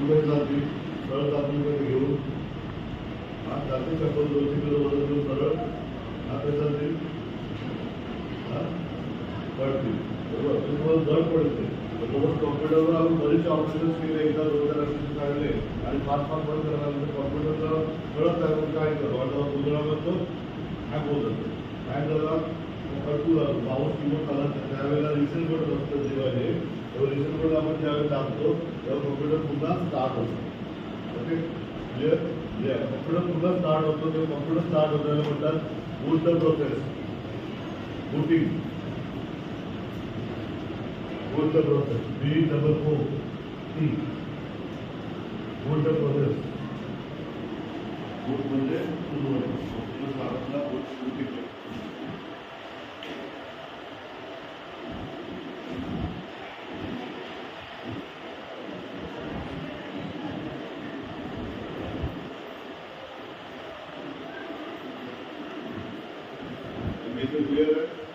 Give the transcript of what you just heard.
मुंबईत जातील सरळ जातील घेऊन हा जाते चप्पल 200 किलो वजन घेऊन सरळ हा कसे जातील पडतील बरोबर तुम्हाला जड पडते बरोबर कॉम्प्युटरवर आपण बरेचसे ऑपरेशन्स केले एकदा 2000 काढले आणि 5 बंद करण्यानंतर कॉम्प्युटरला कळत नाही काय करतो आता गुजरातमध्ये तो हॅक होत असतो हॅक झाला कटू लागतो पाऊस किंवा आला त्यावेळेला रिसेट करत असतं जेव्हा हे तेव्हा रिसेट कोड आपण ज्यावेळेस टाकतो तेव्हा कॉम्प्युटर पुन्हा स्टार्ट होतो ओके क्लिअर कॉम्प्युटर पुन्हा स्टार्ट होतो तेव्हा कॉम्प्युटर स्टार्ट होताना म्हणतात boot the process booting boot the process B-O-O-T boot the process boot म्हणजे सुरू होणे आपला बूटिंग क्लियर आहे